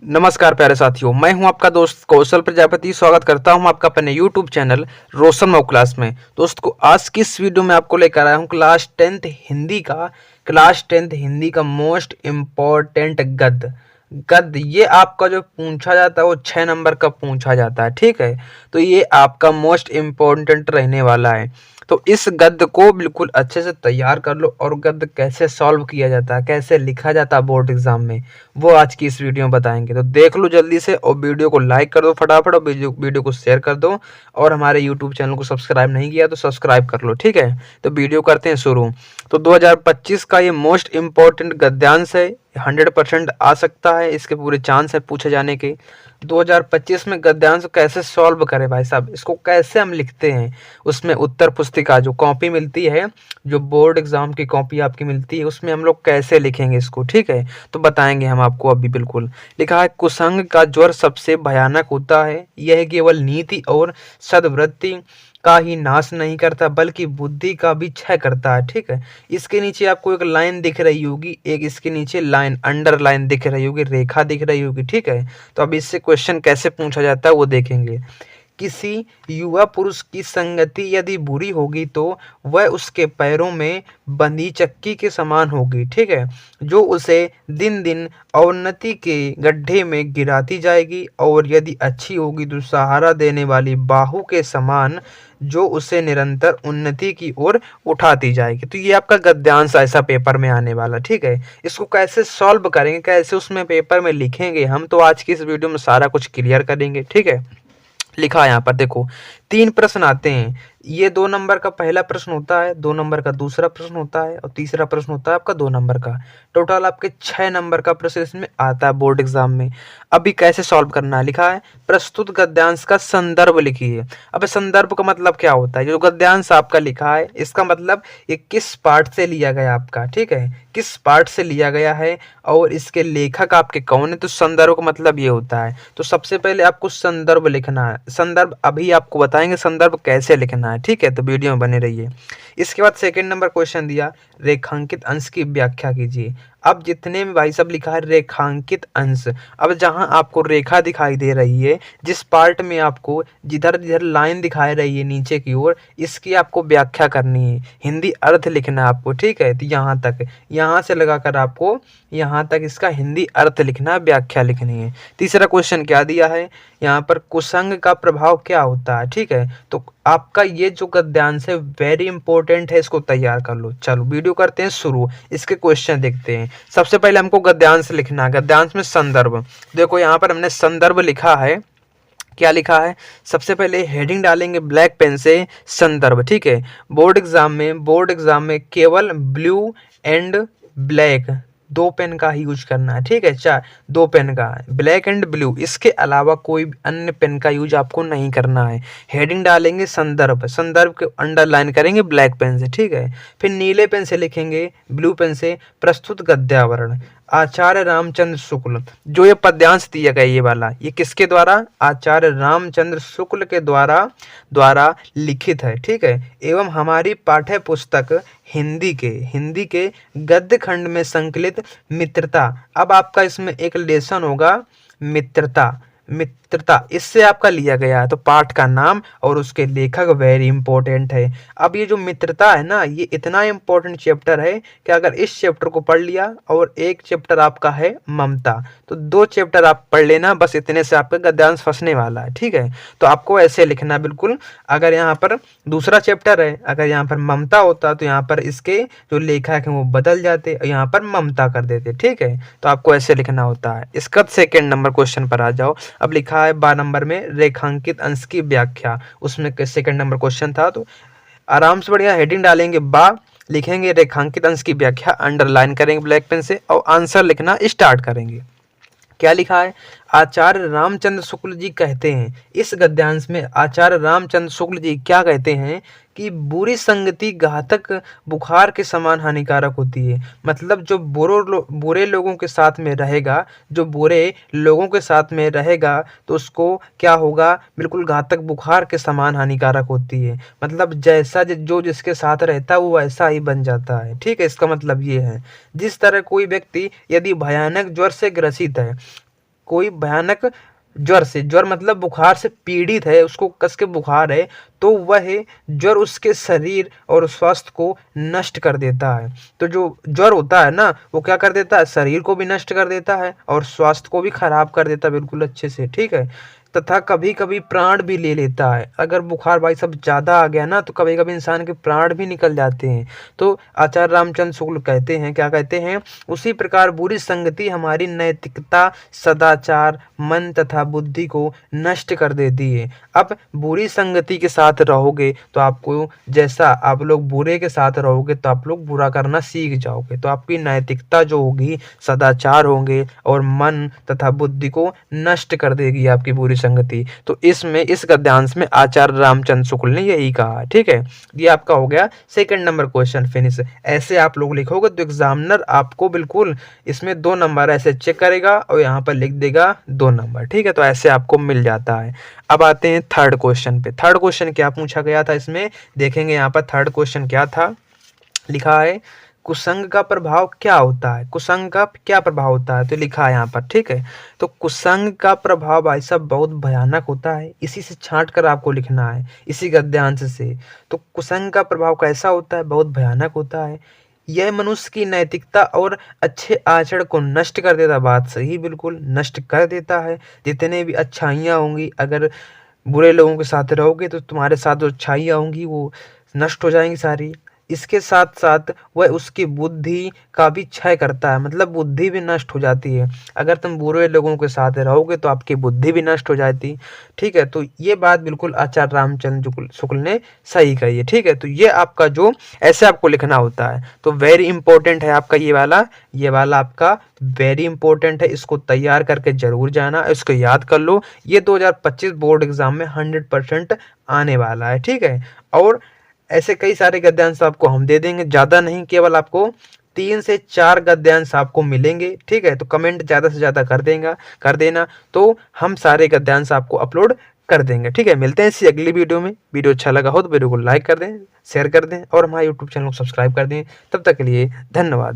नमस्कार प्यारे साथियों, मैं हूं आपका दोस्त कौशल प्रजापति। स्वागत करता हूं आपका अपने YouTube चैनल रोशन मऊ क्लास में। दोस्तों, आज की इस वीडियो में आपको लेकर आया हूं क्लास 10th हिंदी का मोस्ट इम्पोर्टेंट गद्य। ये आपका जो पूछा जाता है वो 6 नंबर का पूछा जाता है, ठीक है। तो ये आपका मोस्ट इम्पोर्टेंट रहने वाला है। तो इस गद्य को बिल्कुल अच्छे से तैयार कर लो और गद्य कैसे सॉल्व किया जाता है, कैसे लिखा जाता है बोर्ड एग्जाम में, वो आज की इस वीडियो में बताएंगे। तो देख लो जल्दी से और वीडियो को लाइक कर दो फटाफट और वीडियो को शेयर कर दो। और हमारे यूट्यूब चैनल को सब्सक्राइब नहीं किया तो सब्सक्राइब कर लो, ठीक है। तो वीडियो करते हैं शुरू। तो 2025 का ये मोस्ट इम्पोर्टेंट गद्यांश है, 100% आ सकता है, इसके पूरे चांस है पूछे जाने के। 2025 में गद्यांश कैसे सॉल्व करें भाई साहब, इसको कैसे हम लिखते हैं। उसमें उत्तर पुस्तिका जो कॉपी मिलती है, जो बोर्ड एग्जाम की कॉपी आपकी मिलती है, उसमें हम लोग कैसे लिखेंगे इसको, ठीक है। तो बताएंगे हम आपको अभी। बिल्कुल लिखा है, कुसंग का ज्वर सबसे भयानक होता है। यह केवल नीति और सद्वृत्ति का ही नाश नहीं करता बल्कि बुद्धि का भी क्षय करता है, ठीक है। इसके नीचे आपको एक लाइन दिख रही होगी, एक इसके नीचे लाइन अंडरलाइन दिख रही होगी, रेखा दिख रही होगी, ठीक है। तो अब इससे क्वेश्चन कैसे पूछा जाता है वो देखेंगे। किसी युवा पुरुष की संगति यदि बुरी होगी तो वह उसके पैरों में बंधी चक्की के समान होगी, ठीक है, जो उसे दिन दिन अवनति के गड्ढे में गिराती जाएगी, और यदि अच्छी होगी तो सहारा देने वाली बाहु के समान, जो उसे निरंतर उन्नति की ओर उठाती जाएगी। तो ये आपका गद्यांश ऐसा पेपर में आने वाला, ठीक है। इसको कैसे सॉल्व करेंगे, कैसे उसमें पेपर में लिखेंगे, हम तो आज की इस वीडियो में सारा कुछ क्लियर करेंगे, ठीक है। लिखा है यहाँ पर देखो, 3 प्रश्न आते हैं। ये 2 नंबर का पहला प्रश्न होता है, 2 नंबर का दूसरा प्रश्न होता है, और तीसरा प्रश्न होता है आपका 2 नंबर का। टोटल आपके 6 नंबर का प्रश्न इसमें आता है बोर्ड एग्जाम में। अभी कैसे सॉल्व करना है, लिखा है, प्रस्तुत गद्यांश का संदर्भ लिखिए। अब संदर्भ का मतलब क्या होता है, जो गद्यांश आपका लिखा है इसका मतलब ये किस पार्ट से लिया गया आपका, ठीक है, किस पार्ट से लिया गया है और इसके लेखक आपके कौन है। तो संदर्भ का मतलब ये होता है। तो सबसे पहले आपको संदर्भ लिखना है। संदर्भ अभी आपको बताएंगे संदर्भ कैसे लिखना है, ठीक है। तो वीडियो में बने रहिए। इसके बाद सेकंड नंबर क्वेश्चन दिया, रेखांकित अंश की व्याख्या कीजिए। अब जितने में भाई साहब लिखा है रेखांकित अंश, अब जहां आपको रेखा दिखाई दे रही है, जिस पार्ट में आपको जिधर जिधर लाइन दिखाई रही है नीचे की ओर, इसकी आपको व्याख्या करनी है, हिंदी अर्थ लिखना है आपको, ठीक है। तो यहाँ तक, यहाँ से लगाकर आपको यहाँ तक इसका हिंदी अर्थ लिखना है, व्याख्या लिखनी है। तीसरा क्वेश्चन क्या दिया है यहाँ पर, कुसंग का प्रभाव क्या होता है, ठीक है। तो आपका ये जो गद्यांश है वेरी इंपॉर्टेंट है, इसको तैयार कर लो। चलो वीडियो करते हैं शुरू, इसके क्वेश्चन देखते हैं। सबसे पहले हमको गद्यांश लिखना है। गद्यांश में संदर्भ, देखो यहाँ पर हमने संदर्भ लिखा है। क्या लिखा है, सबसे पहले हेडिंग डालेंगे ब्लैक पेन से, संदर्भ, ठीक है। बोर्ड एग्जाम में केवल ब्लू एंड ब्लैक 2 पेन का ही यूज करना है, ठीक है। 2 पेन का, ब्लैक एंड ब्लू, इसके अलावा कोई अन्य पेन का यूज आपको नहीं करना है। हेडिंग डालेंगे संदर्भ, संदर्भ के अंडरलाइन करेंगे ब्लैक पेन से, ठीक है। फिर नीले पेन से लिखेंगे, ब्लू पेन से, प्रस्तुत गद्यावरण आचार्य रामचंद्र शुक्ल। जो ये पद्यांश दिया गया ये वाला, ये किसके द्वारा, आचार्य रामचंद्र शुक्ल के द्वारा लिखित है, ठीक है। एवं हमारी पाठ्य पुस्तक हिंदी के गद्य खंड में संकलित मित्रता। अब आपका इसमें एक लेसन होगा मित्रता इससे आपका लिया गया है। तो पाठ का नाम और उसके लेखक वेरी इंपॉर्टेंट है। अब ये जो मित्रता है ना, ये इतना इंपॉर्टेंट चैप्टर है कि अगर इस चैप्टर को पढ़ लिया, और एक चैप्टर आपका है ममता, तो 2 चैप्टर आप पढ़ लेना, बस इतने से आपका गद्यांश फंसने वाला है, ठीक है। तो आपको ऐसे लिखना बिल्कुल। अगर यहाँ पर दूसरा चैप्टर है, अगर यहाँ पर ममता होता तो यहाँ पर इसके जो लेखक हैं वो बदल जाते, यहाँ पर ममता कर देते, ठीक है। तो आपको ऐसे लिखना होता है। इसका सेकंड नंबर क्वेश्चन पर आ जाओ। अब लिखा है 12 नंबर में रेखांकित अंश की व्याख्या, उसमें सेकंड नंबर क्वेश्चन था। तो आराम से बढ़िया हेडिंग डालेंगे लिखेंगे रेखांकित अंश की व्याख्या, अंडरलाइन करेंगे ब्लैक पेन से, और आंसर लिखना स्टार्ट करेंगे। क्या लिखा है, आचार्य रामचंद्र शुक्ल जी कहते हैं, इस गद्यांश में आचार्य रामचंद्र शुक्ल जी क्या कहते हैं कि बुरी संगति घातक बुखार के समान हानिकारक होती है। मतलब जो बुरे लोगों के साथ में रहेगा, जो बुरे लोगों के साथ में रहेगा तो उसको क्या होगा, बिल्कुल घातक बुखार के समान हानिकारक होती है। मतलब जैसा जो जिसके साथ रहता है वो वैसा ही बन जाता है, ठीक है। इसका मतलब ये है, जिस तरह कोई व्यक्ति यदि भयानक ज्वर से ग्रसित है, कोई भयानक ज्वर से, ज्वर मतलब बुखार से पीड़ित है, उसको कस के बुखार है, तो वह ज्वर उसके शरीर और स्वास्थ्य को नष्ट कर देता है। तो जो ज्वर होता है ना, वो क्या कर देता है, शरीर को भी नष्ट कर देता है और स्वास्थ्य को भी खराब कर देता है बिल्कुल अच्छे से, ठीक है। तथा कभी कभी प्राण भी ले लेता है। अगर बुखार भाई साहब ज़्यादा आ गया ना, तो कभी कभी इंसान के प्राण भी निकल जाते हैं। तो आचार्य रामचंद्र शुक्ल कहते हैं, क्या कहते हैं, उसी प्रकार बुरी संगति हमारी नैतिकता, सदाचार, मन तथा बुद्धि को नष्ट कर देती है। अब बुरी संगति के साथ रहोगे तो आपको, जैसा आप लोग बुरे के साथ रहोगे तो आप लोग बुरा करना सीख जाओगे, तो आपकी नैतिकता जो होगी, सदाचार होंगे और मन तथा बुद्धि को नष्ट कर देगी आपकी बुरी संगति। तो इसमें, इस गद्यांश में आचार्य रामचंद्र शुक्ल ने यही कहा, ठीक है। ये आपका हो गया सेकंड नंबर क्वेश्चन फिनिश। ऐसे आप लोग लिखोगे तो एग्जामिनर आपको बिल्कुल इसमें 2 नंबर ऐसे चेक करेगा और यहाँ पर लिख देगा 2 नंबर, ठीक है। तो ऐसे आपको मिल जाता है। अब आते हैं थर्ड क्वेश्चन पे। थर्ड क्वेश्चन क्या पूछा गया था इसमें, देखेंगे यहाँ पर थर्ड क्वेश्चन क्या था। लिखा है कुसंग का प्रभाव क्या होता है, कुसंग का क्या प्रभाव होता है, तो लिखा है यहाँ पर, ठीक है। तो कुसंग का प्रभाव भाई साहब बहुत भयानक होता है, इसी से छांट कर आपको लिखना है, इसी गद्यांश से। तो कुसंग का प्रभाव कैसा होता है, बहुत भयानक होता है। यह मनुष्य की नैतिकता और अच्छे आचरण को नष्ट कर देता, बात सही, बिल्कुल नष्ट कर देता है। जितने भी अच्छाइयाँ होंगी, अगर बुरे लोगों के साथ रहोगे तो तुम्हारे साथ जो अच्छाइयाँ होंगी वो नष्ट हो जाएंगी सारी। इसके साथ साथ वह उसकी बुद्धि का भी क्षय करता है, मतलब बुद्धि भी नष्ट हो जाती है। अगर तुम बुरे लोगों के साथ रहोगे तो आपकी बुद्धि भी नष्ट हो जाती, ठीक है। तो ये बात बिल्कुल आचार्य रामचंद्र शुक्ल ने सही कही है, ठीक है। तो ये आपका जो ऐसे आपको लिखना होता है, तो वेरी इंपॉर्टेंट है आपका ये वाला आपका वेरी इंपॉर्टेंट है। इसको तैयार करके जरूर जाना, इसको याद कर लो। ये 2025 बोर्ड एग्जाम में 100% आने वाला है, ठीक है। और ऐसे कई सारे गद्यांश आपको हम दे देंगे, ज़्यादा नहीं, केवल आपको 3 से 4 गद्यांश आपको मिलेंगे, ठीक है। तो कमेंट ज़्यादा से ज़्यादा कर देना, तो हम सारे गद्यांश आपको अपलोड कर देंगे, ठीक है। मिलते हैं इसी अगली वीडियो में। वीडियो अच्छा लगा हो तो वीडियो को लाइक कर दें, शेयर कर दें और हमारे यूट्यूब चैनल को सब्सक्राइब कर दें। तब तक के लिए धन्यवाद।